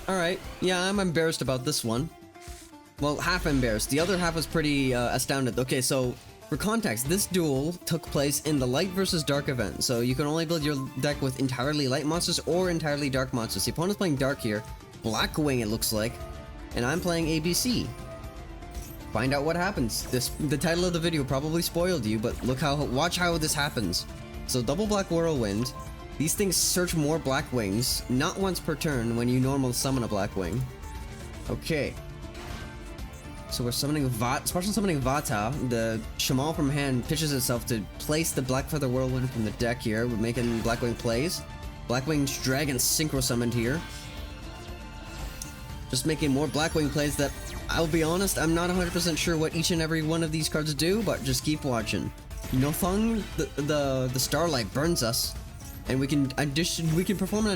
Alright, yeah, I'm embarrassed about this one. Well, half embarrassed. The other half was pretty astounded. Okay, so for context, this duel took place in the Light versus Dark event. So you can only build your deck with entirely light monsters or entirely dark monsters. The opponent's playing dark here. Blackwing, it looks like. And I'm playing ABC. Find out what happens. The title of the video probably spoiled you, but watch how this happens. So double black whirlwind. These things search more Blackwings, not once per turn when you normal summon a Blackwing. Okay. So we're summoning special summoning Vata. The Shamal from hand pitches itself to place the Black Feather Whirlwind from the deck here. We're making Blackwing plays. Blackwing's Dragon synchro summoned here. Just making more Blackwing plays that, I'll be honest, I'm not 100% sure what each and every one of these cards do, but just keep watching. Nothung, the Starlight burns us, and we can perform an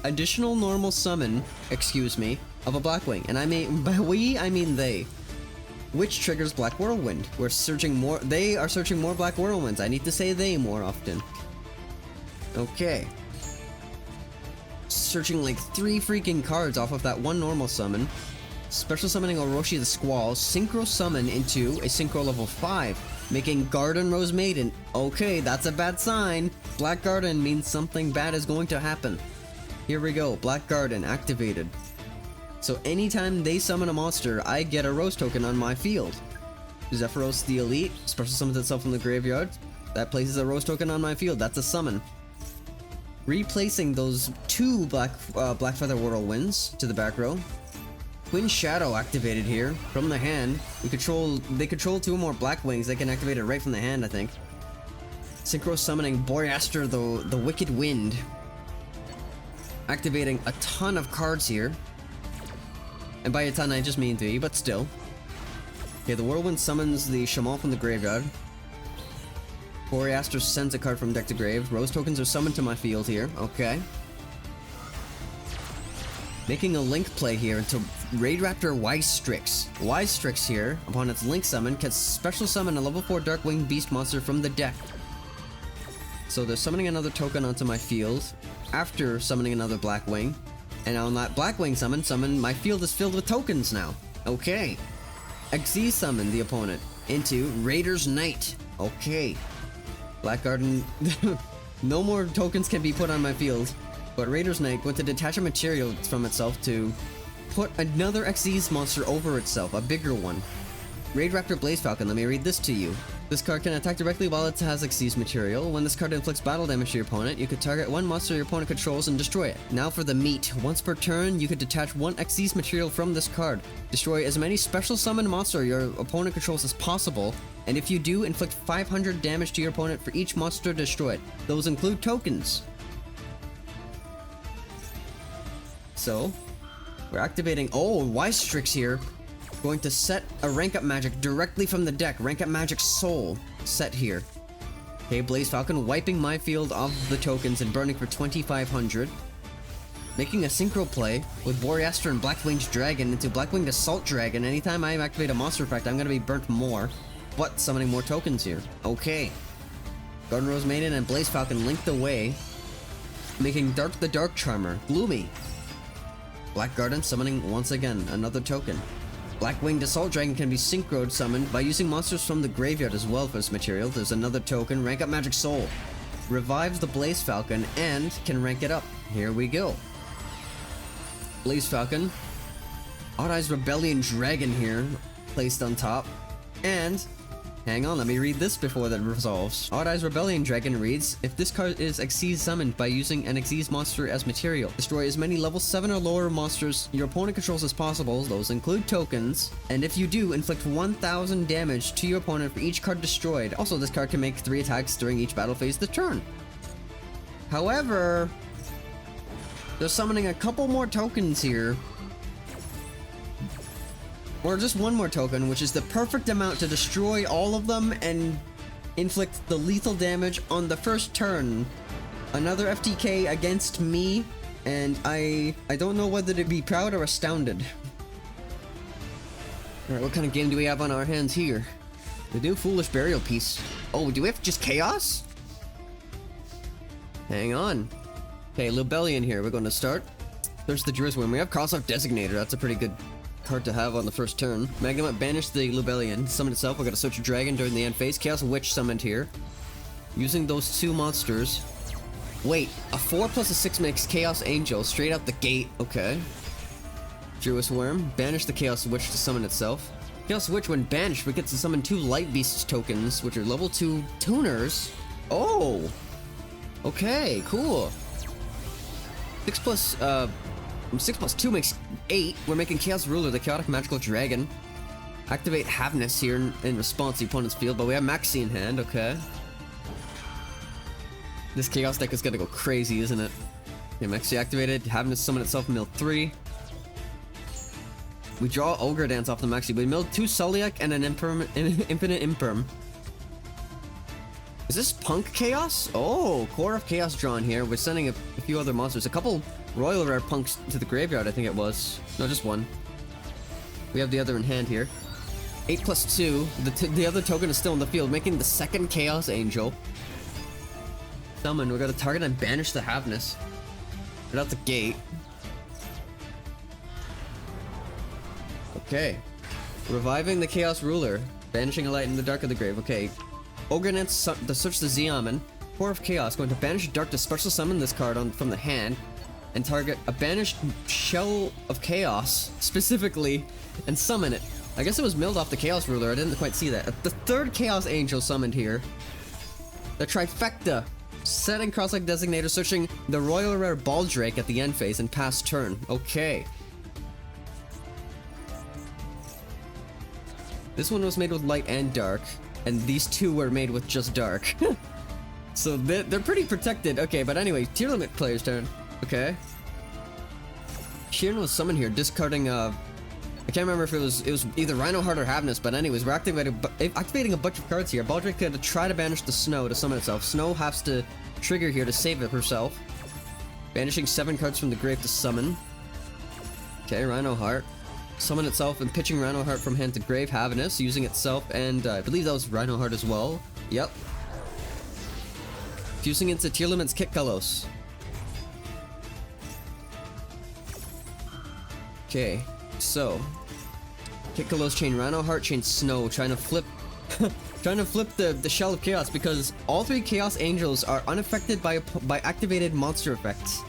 additional normal summon, excuse me, of a Blackwing, and by we I mean they, which triggers Black Whirlwind. They are searching more Black Whirlwinds. I need to say they more often. Okay. Searching like 3 freaking cards off of that one normal summon. Special summoning Orochi the Squall, synchro summon into a synchro level 5, making Garden Rose Maiden. Okay, that's a bad sign. Black Garden means something bad is going to happen. Here we go, Black Garden activated. So anytime they summon a monster, I get a Rose token on my field. Zephyros the Elite, special summons itself from the graveyard. That places a Rose token on my field, that's a summon. Replacing those 2 Black Feather Whirlwinds to the back row. Twin Shadow activated here from the hand. They control 2 more Blackwings. They can activate it right from the hand, I think. Synchro summoning Boreaster the Wicked Wind. Activating a ton of cards here. And by a ton I just mean 3, but still. Okay, the Whirlwind summons the Shamal from the graveyard. Boreaster sends a card from deck to grave. Rose tokens are summoned to my field here. Okay. Making a link play here into Raid Raptor Wystrix. Wystrix here, upon its link summon, can special summon a level 4 Darkwing Beast monster from the deck. So they're summoning another token onto my field after summoning another Blackwing. And on that Blackwing summon, my field is filled with tokens now. Okay. XZ summon the opponent into Raider's Knight. Okay. Black Garden. No more tokens can be put on my field. But Raider's Knight went to detach a material from itself to put another XZ's monster over itself, a bigger one. Raid Raptor Blaze Falcon, let me read this to you. This card can attack directly while it has XZ's material. When this card inflicts battle damage to your opponent, you could target one monster your opponent controls and destroy it. Now for the meat. Once per turn, you could detach one XZ's material from this card. Destroy as many special summon monster your opponent controls as possible, and if you do, inflict 500 damage to your opponent for each monster destroyed. Those include tokens. So, we're activating, Wystrix here, going to set a rank up magic directly from the deck, rank up magic Soul, set here. Okay, Blaze Falcon wiping my field of the tokens and burning for 2,500. Making a synchro play with Boreaster and Blackwinged Dragon into Blackwinged Assault Dragon. Anytime I activate a monster effect, I'm gonna be burnt more, but summoning more tokens here. Okay. Garden Rose Maiden and Blaze Falcon linked away, making Dark the Dark Charmer, Gloomy. Black Garden summoning once again, another token. Blackwinged Assault Dragon can be synchroed summoned by using monsters from the graveyard as well for this material. There's another token, rank up Magic Soul. Revives the Blaze Falcon and can rank it up. Here we go. Blaze Falcon. Odd-Eye's Rebellion Dragon here, placed on top. And, hang on, let me read this before that resolves. Odd-Eye's Rebellion Dragon reads, if this card is Xyz summoned by using an Xyz monster as material, destroy as many level 7 or lower monsters your opponent controls as possible, those include tokens, and if you do, inflict 1,000 damage to your opponent for each card destroyed. Also, this card can make 3 attacks during each battle phase of the turn. However, they're summoning a couple more tokens here. Or just one more token, which is the perfect amount to destroy all of them and inflict the lethal damage on the first turn. Another FTK against me, and I don't know whether to be proud or astounded. Alright, what kind of game do we have on our hands here? We do Foolish Burial Piece. Oh, do we have just Chaos? Hang on. Okay, Lubellion here, we're going to start. There's the Driz win. We have Cross-Out Designator. That's a pretty good card to have on the first turn. Magnemite banish the Lubellion. Summon itself. We got a Search Dragon during the end phase. Chaos Witch summoned here. Using those two monsters. Wait, a 4 plus a 6 makes Chaos Angel straight out the gate. Okay. Druis Worm. Banish the Chaos Witch to summon itself. Chaos Witch, when banished, we get to summon 2 Light Beasts tokens, which are level 2 tuners. Oh! Okay, cool. 6 plus 2 makes 8. We're making Chaos Ruler, the Chaotic Magical Dragon. Activate Havness here in response to the opponent's field, but we have Maxi in hand, okay. This Chaos deck is gonna go crazy, isn't it? Okay, Maxi activated, Havness summon itself, mill 3. We draw Ogre Dance off the Maxi. We milled 2 Soliac and an Infinite Imperm. Is this Punk Chaos? Oh, Core of Chaos drawn here. We're sending a few other monsters. A couple Royal Rare Punks to the graveyard, I think it was. No, just one. We have the other in hand here. 8 plus 2. The other token is still in the field, making the second Chaos Angel. Summon. We're gonna target and banish the Havness. Right out the gate. Okay. Reviving the Chaos Ruler. Banishing a light in the dark of the grave. Okay. Ogre Dance to search the Zeoman. Core of Chaos. Going to banish Dark to special summon this card from the hand. And target a banished Shell of Chaos, specifically, and summon it. I guess it was milled off the Chaos Ruler. I didn't quite see that. The third Chaos Angel summoned here. The Trifecta. Setting Cross-Like Designator, searching the Royal Rare Baldrake at the end phase and pass turn. Okay. This one was made with light and dark, and these two were made with just dark. So they're pretty protected. Okay, but anyway, Tearlaments player's turn. Okay. Sheeran was summoned here, discarding I can't remember if it was either Rhino Heart or Havness, but anyways, we're activating a bunch of cards here. Baldrake had to try to banish the Snow to summon itself. Snow has to trigger here to save it herself. Banishing 7 cards from the grave to summon. Okay, Rhino Heart. Summon itself and pitching Rhino Heart from hand to grave. Havness using itself, and I believe that was Rhino Heart as well. Yep. Fusing into Tearlaments Kitkalos. Okay, so Kitkalos chain Rhino Heart, chain Snow, trying to flip the Shell of Chaos, because all 3 Chaos Angels are unaffected by activated monster effects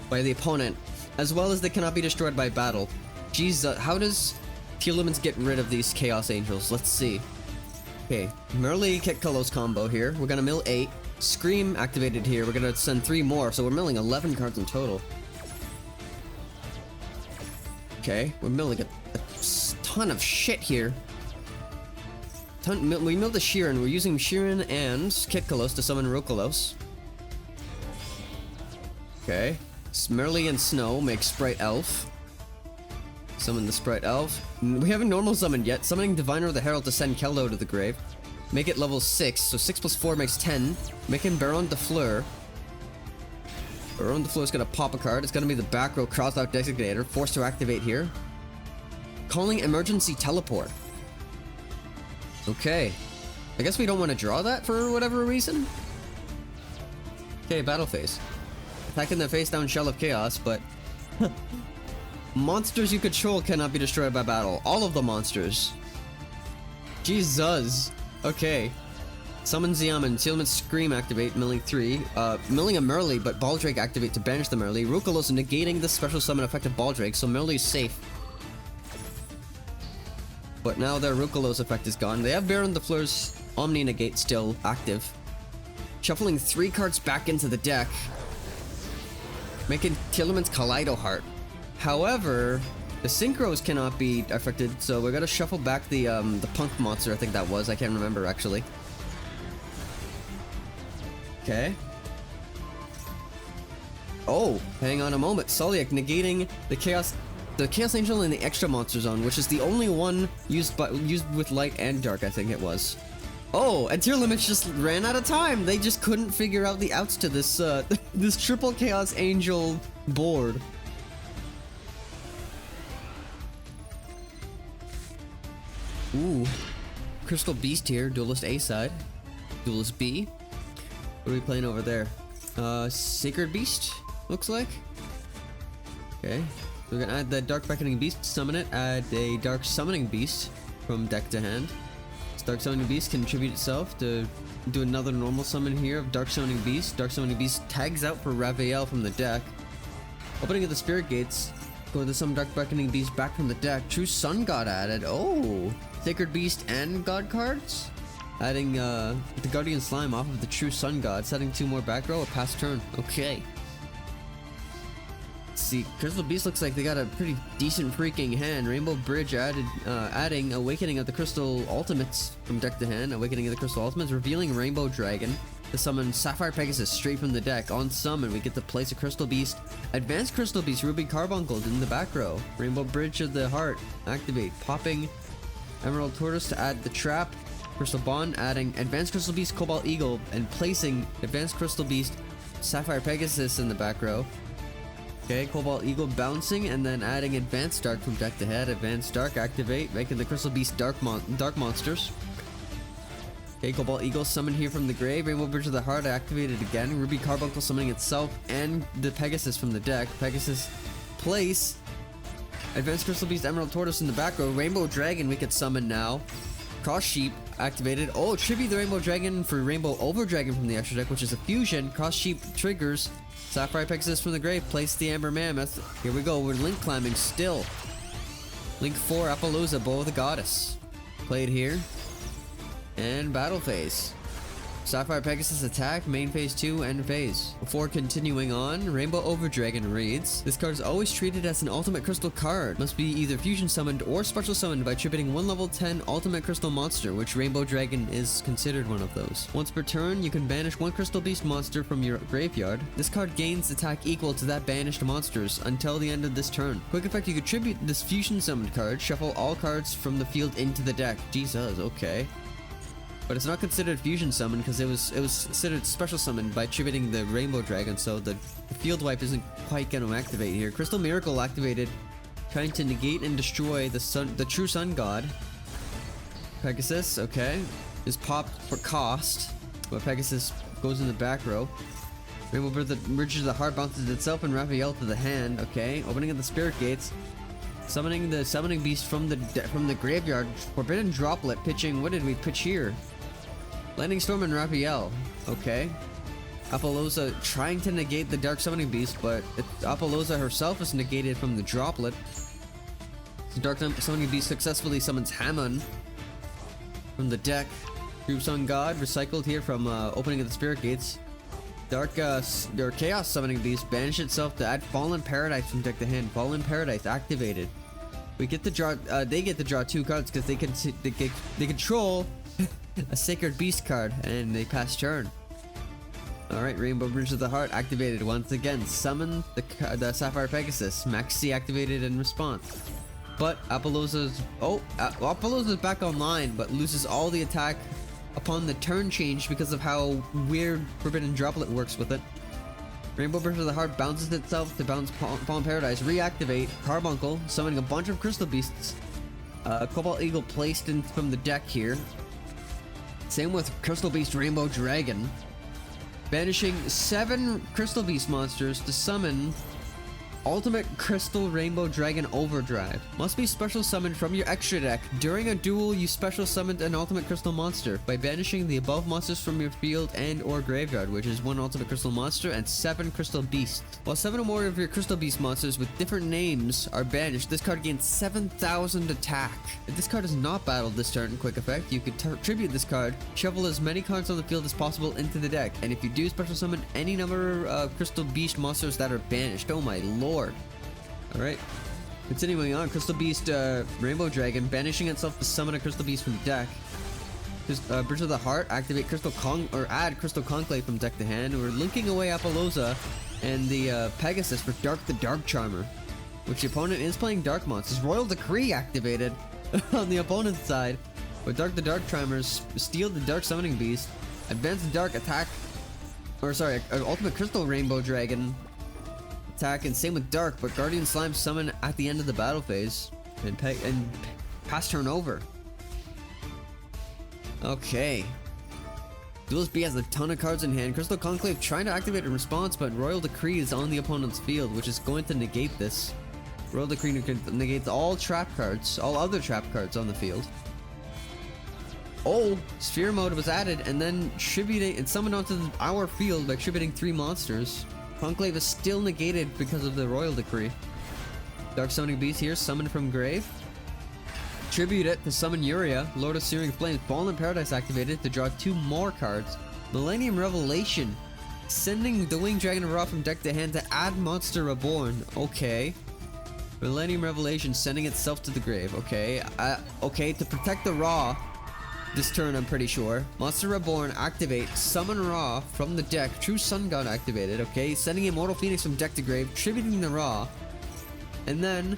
by the opponent, as well as they cannot be destroyed by battle. Jeez, how does Tearlaments get rid of these Chaos Angels? Let's see. Okay, Merly Kitkalos combo here. We're gonna mill 8. Scream activated here. We're gonna send 3 more, so we're milling 11 cards in total. Okay, we're milling a ton of shit here. We milled the Sheeran. We're using Sheeran and Kitkalos to summon Rokalos. Okay, Merly and Snow make Sprite Elf. Summon the Sprite Elf. We haven't normal summoned yet. Summoning Diviner the Herald to send Keldo to the grave. Make it level 6, so 6 plus 4 makes 10. Making Baron de Fleur. Baron de Fleur is gonna pop a card. It's gonna be the back row Cross-Out Designator, forced to activate here. Calling Emergency Teleport. Okay. I guess we don't want to draw that for whatever reason. Okay, battle phase. Attacking the face down Shell of Chaos, but monsters you control cannot be destroyed by battle. All of the monsters. Jesus. Okay. Summon Zeoman, Tearlaments Scream activate, milling 3. Milling a Merly, but Baldrake activate to banish the Merly. Rukalos negating the special summon effect of Baldrake, so Merly is safe. But now their Rukalos effect is gone. They have Baron de Fleur's Omni Negate still active. Shuffling 3 cards back into the deck. Making Tearlaments Kaleido Heart. However, the Synchros cannot be affected, so we're gonna shuffle back the Punk monster, I think that was. I can't remember, actually. Okay. Oh, hang on a moment. Soliac negating the Chaos Angel in the extra monster zone, which is the only one used with light and dark, I think it was. Oh, and Tearlaments just ran out of time. They just couldn't figure out the outs to this this triple Chaos Angel board. Ooh, Crystal Beast here, Duelist A side, Duelist B. What are we playing over there? Sacred Beast, looks like. Okay. So we're gonna add the Dark Beckoning Beast, summon it, add a Dark Summoning Beast from deck to hand. This Dark Summoning Beast can attribute itself to do another normal summon here of Dark Summoning Beast. Dark Summoning Beast tags out for Raphael from the deck. Opening of the Spirit Gates, go to some Dark Beckoning Beast back from the deck. True Sun God added. Oh! Sacred Beast and God cards? Adding the Guardian Slime off of the True Sun God, setting 2 more back row, a pass turn. Okay. See, Crystal Beast looks like they got a pretty decent freaking hand. Rainbow Bridge adding Awakening of the Crystal Ultimates from deck to hand. Awakening of the Crystal Ultimates, revealing Rainbow Dragon to summon Sapphire Pegasus straight from the deck. On summon, we get to place a Crystal Beast, Advanced Crystal Beast, Ruby Carbuncle in the back row. Rainbow Bridge of the Heart, activate. Popping Emerald Tortoise to add the Trap. Crystal Bond, adding Advanced Crystal Beast, Cobalt Eagle, and placing Advanced Crystal Beast, Sapphire Pegasus in the back row. Okay, Cobalt Eagle bouncing, and then adding Advanced Dark from deck to head. Advanced Dark, activate, making the Crystal Beast Dark Monsters. Okay, Cobalt Eagle summon here from the grave. Rainbow Bridge of the Heart activated again. Ruby Carbuncle summoning itself and the Pegasus from the deck. Pegasus place. Advanced Crystal Beast Emerald Tortoise in the back row. Rainbow Dragon we could summon now. Cross Sheep activated. Oh, tribute the Rainbow Dragon for Rainbow Over Dragon from the extra deck, which is a fusion. Cross Sheep triggers. Sapphire Pegasus from the grave. Place the Amber Mammoth. Here we go. We're link climbing still. Link 4 Appaloosa, Bow of the Goddess. Played here. And battle phase. Sapphire Pegasus attack, main phase 2, end phase. Before continuing on, Rainbow Over Dragon reads, this card is always treated as an ultimate crystal card. Must be either fusion summoned or special summoned by tributing 1 level 10 ultimate crystal monster, which Rainbow Dragon is considered one of those. Once per turn, you can banish 1 crystal beast monster from your graveyard. This card gains attack equal to that banished monsters until the end of this turn. Quick effect, you could tribute this fusion summoned card, shuffle all cards from the field into the deck. Jesus, okay. But it's not considered fusion summon because it was considered special summoned by tributing the Rainbow Dragon, so the field wipe isn't quite going to activate here. Crystal Miracle activated, trying to negate and destroy the True Sun God. Pegasus, okay, is popped for cost, but Pegasus goes in the back row. Rainbow Bridge of the Heart bounces itself and Raphael to the hand. Okay, opening of the Spirit Gates. Summoning the Summoning Beast from the graveyard. Forbidden Droplet pitching. What did we pitch here? Lightning Storm and Raphael. Okay. Appaloosa trying to negate the Dark Summoning Beast, but Appaloosa herself is negated from the Droplet. The Dark Summoning Beast successfully summons Hammon from the deck. True Sun God recycled here from opening of the Spirit Gates. Chaos Summoning Beast banish itself to add Fallen Paradise from deck to hand. Fallen Paradise activated. We get to draw. They get to draw 2 cards because they control a Sacred Beast card, and they pass turn. All right, Rainbow Bridge of the Heart activated once again. Summon the Sapphire Pegasus. Max C activated in response. But Appaloosa's back online, but loses all the attack upon the turn change because of how weird Forbidden Droplet works with it. Rainbow Bridge of the Heart bounces itself to bounce Fallen Paradise, reactivate Carbuncle, summoning a bunch of Crystal Beasts. Cobalt Eagle placed in from the deck here. Same with Crystal Beast Rainbow Dragon. Banishing 7 Crystal Beast monsters to summon Ultimate Crystal Rainbow Dragon Overdrive. Must be special summoned from your extra deck. During a duel, you special summoned an Ultimate Crystal monster by banishing the above monsters from your field and or graveyard, which is 1 Ultimate Crystal monster and 7 Crystal Beasts. While 7 or more of your Crystal Beast monsters with different names are banished, this card gains 7,000 attack. If this card is not battled this turn, quick effect, you could tribute this card, shuffle as many cards on the field as possible into the deck, and if you do special summon any number of Crystal Beast monsters that are banished, oh my lord. Alright, continuing on, Crystal Beast Rainbow Dragon banishing itself to summon a Crystal Beast from the deck. Bridge of the Heart, activate add Crystal Conclave from deck to hand. We're linking away Appaloosa and the Pegasus for the Dark Charmer, which the opponent is playing Dark Monsters. Royal Decree activated on the opponent's side, but the Dark Charmers steal the Dark Summoning Beast, advance the Dark attack, Ultimate Crystal Rainbow Dragon attack, and same with Dark, but Guardian Slime summon at the end of the battle phase and pass turn over. Okay. Duel's B has a ton of cards in hand. Crystal Conclave trying to activate in response, but Royal Decree is on the opponent's field, which is going to negate this. Royal Decree negates all trap cards, all other trap cards on the field. Oh, Sphere Mode was added, and then tributing and summoned onto our field by tributing 3 monsters. Conclave is still negated because of the Royal Decree. Dark Summoning Beast here, summoned from grave. Tribute it to summon Uria, Lord of Searing Flames. Fallen Paradise activated to draw 2 more cards. Millennium Revelation, sending the Winged Dragon of Ra from deck to hand to add Monster Reborn. Okay. Millennium Revelation sending itself to the grave. Okay. Okay, to protect the Ra this turn, I'm pretty sure. Monster Reborn activate, summon Ra from the deck. True Sun God activated. Okay, sending Immortal Phoenix from deck to grave, tributing the Ra. And then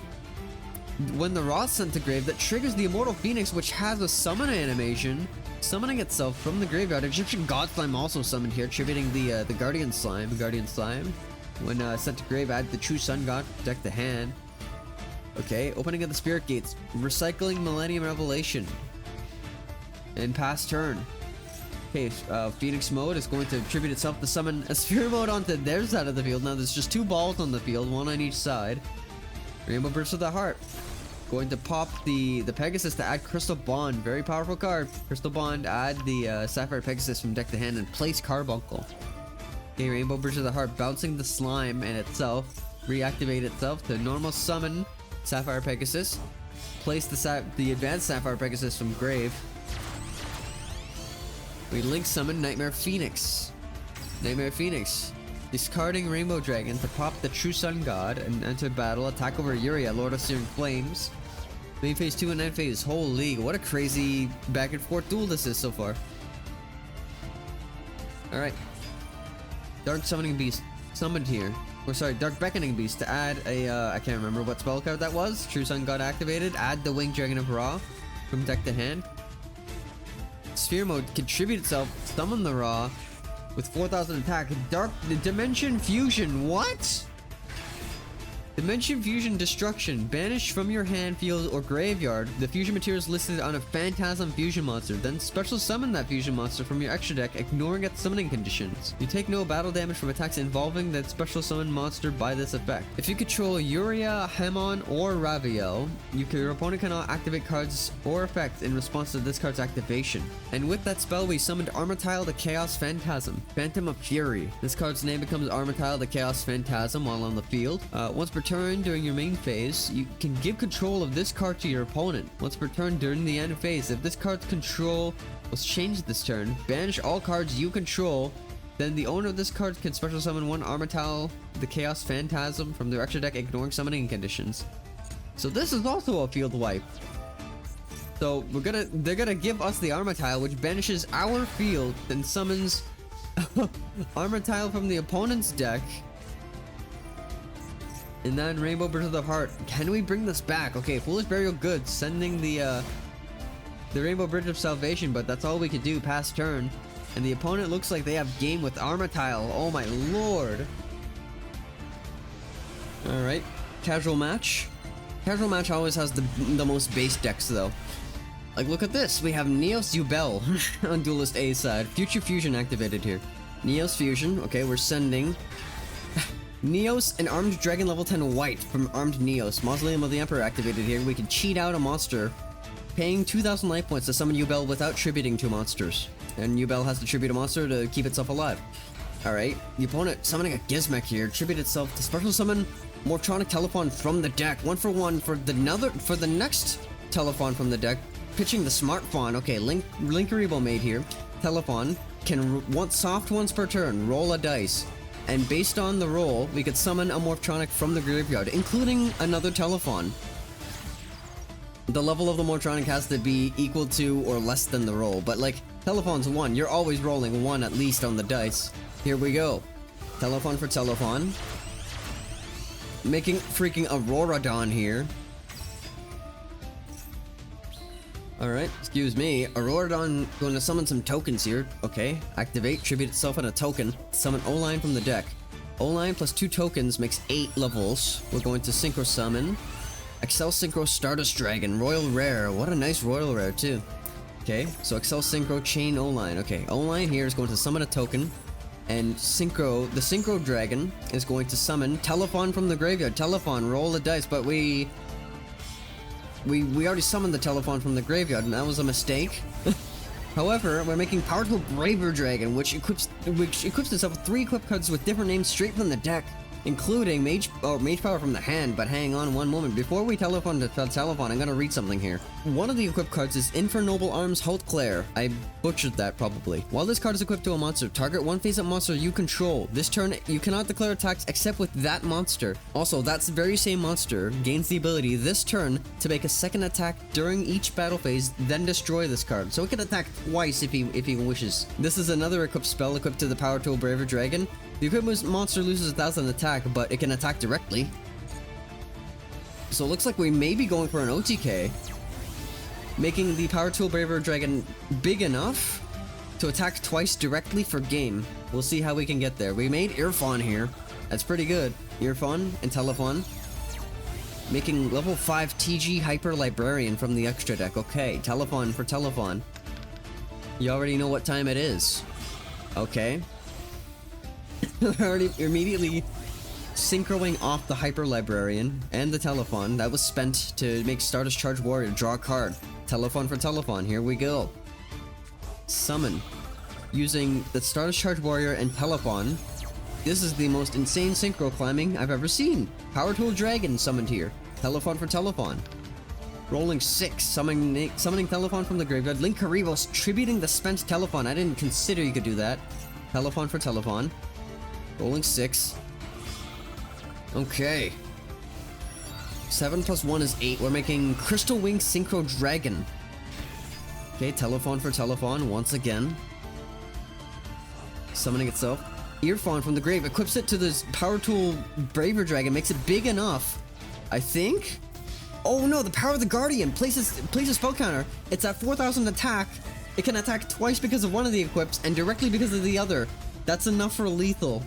when the Ra is sent to grave, that triggers the Immortal Phoenix, which has a summon animation, summoning itself from the graveyard. Egyptian God Slime also summoned here, tributing the Guardian Slime. When sent to grave, add the True Sun God, deck to hand. Okay, opening of the Spirit Gates, recycling Millennium Revelation. And pass turn. Okay, Phoenix Mode is going to tribute itself to summon a Sphere Mode onto their side of the field. Now there's just 2 balls on the field, 1 on each side. Rainbow Burst of the Heart. Going to pop the Pegasus to add Crystal Bond. Very powerful card. Crystal Bond, add the Sapphire Pegasus from deck to hand and place Carbuncle. Okay, Rainbow Burst of the Heart, bouncing the slime and itself. Reactivate itself to normal summon Sapphire Pegasus. Place the advanced Sapphire Pegasus from grave. We link summon Nightmare Phoenix. Discarding Rainbow Dragon to pop the True Sun God and enter battle. Attack over Uria, Lord of Searing Flames. Main phase 2 and end phase. Holy, what a crazy back and forth duel this is so far. Alright. Dark Summoning Beast summoned here. Or sorry, Dark Beckoning Beast to add a, I can't remember what spell card that was. True Sun God activated. Add the Winged Dragon of Ra from deck to hand. Sphere Mode, contribute itself, summon the Ra with 4,000 attack. Dimension Fusion, what? Dimension Fusion Destruction, banish from your hand, field, or graveyard the fusion materials listed on a Phantasm Fusion monster, then special summon that fusion monster from your extra deck, ignoring its summoning conditions. You take no battle damage from attacks involving that special summon monster by this effect. If you control Uria, Hamon, or Raviel, your opponent cannot activate cards or effects in response to this card's activation. And with that spell, we summoned Armatile the Chaos Phantasm, Phantom of Fury. This card's name becomes Armatile the Chaos Phantasm while on the field. Once per turn during your main phase, you can give control of this card to your opponent. Once per turn during the end phase, if this card's control was changed this turn, banish all cards you control, then the owner of this card can special summon 1 Armatile the Chaos Phantasm from their extra deck, ignoring summoning conditions. So this is also a field wipe. So they're gonna give us the Armatile, which banishes our field, then summons Armatile from the opponent's deck. And then Rainbow Burst of the Heart. Can we bring this back? Okay, Foolish Burial Goods sending the Rainbow Bridge of Salvation, but that's all we could do past turn. And the opponent looks like they have game with Armatile. Oh my lord. Alright, casual match. Casual match always has the most base decks though. Like look at this, we have Neos Yubel on Duelist A side. Future Fusion activated here. Neos Fusion, okay, we're sending Neos and Armed Dragon level 10 white from Armed Neos. Mausoleum of the Emperor activated here. We can cheat out a monster, paying 2,000 life points to summon Yubel without tributing 2 monsters. And Yubel has to tribute a monster to keep itself alive. Alright, the opponent summoning a Gizmek here, tribute itself to special summon Morphtronic Telephone from the deck. 1 for 1 for the next Telephone from the deck. Pitching the Smart Fawn. Okay, Linkaribo made here. Telephone can soft once per turn, roll a dice. And based on the roll, we could summon a Morphtronic from the graveyard, including another Telephone. The level of the Morphtronic has to be equal to or less than the roll, but like, Telephone's 1, you're always rolling 1 at least on the dice. Here we go. Telephone for Telephone. Making freaking Auroradon here. Alright, excuse me. Auroradon going to summon some tokens here. Okay, activate, tribute itself on a token. Summon O-Line from the deck. O-Line plus 2 tokens makes 8 levels. We're going to Synchro Summon Excel Synchro Stardust Dragon, Royal Rare. What a nice Royal Rare too. Okay, so Excel Synchro Chain O-Line. Okay, O-Line here is going to summon a token. And Synchro, the Synchro Dragon is going to summon Telephone from the graveyard. Telephone, roll the dice, but we already summoned the Telephone from the graveyard, and that was a mistake. However, we're making Powerful Braver Dragon, which equips itself with 3 equip cards with different names straight from the deck, including Mage Power from the hand. But hang on one moment, before we telephone to Telephone, I'm gonna read something here. One of the equip cards is Infernoble Arms Hautclair. I butchered that probably. While this card is equipped to a monster, target one face-up monster you control. This turn, you cannot declare attacks except with that monster. Also, that very same monster gains the ability this turn to make a second attack during each battle phase, then destroy this card. So it can attack twice if he wishes. This is another equipped spell equipped to the Powerful Braver Dragon. The equipped monster loses 1,000 attack, but it can attack directly. So it looks like we may be going for an OTK, making the Powerful Braver Dragon big enough to attack twice directly for game. We'll see how we can get there. We made Earphone here. That's pretty good. Earphone and Telephone. Making level 5 TG Hyper Librarian from the extra deck. Okay, Telephone for Telephone. You already know what time it is. Okay. Already immediately synchroing off the Hyper Librarian and the Telephone. That was spent to make Stardust Charge Warrior draw a card. Telephone for Telephone. Here we go. Summon. Using the Stardust Charge Warrior and Telephone. This is the most insane synchro climbing I've ever seen. Power Tool Dragon summoned here. Telephone for Telephone. Rolling 6, summoning Telephone from the graveyard. Link Karibos tributing the spent Telephone. I didn't consider you could do that. Telephone for Telephone. Rolling 6. Okay. 7 plus 1 is 8. We're making Crystal Wing Synchro Dragon. Okay, Telephone for Telephone once again. Summoning itself. Earphone from the grave. Equips it to this Power Tool Braver Dragon. Makes it big enough, I think. Oh no, the Power of the Guardian places a spell counter. It's at 4,000 attack. It can attack twice because of one of the equips and directly because of the other. That's enough for lethal.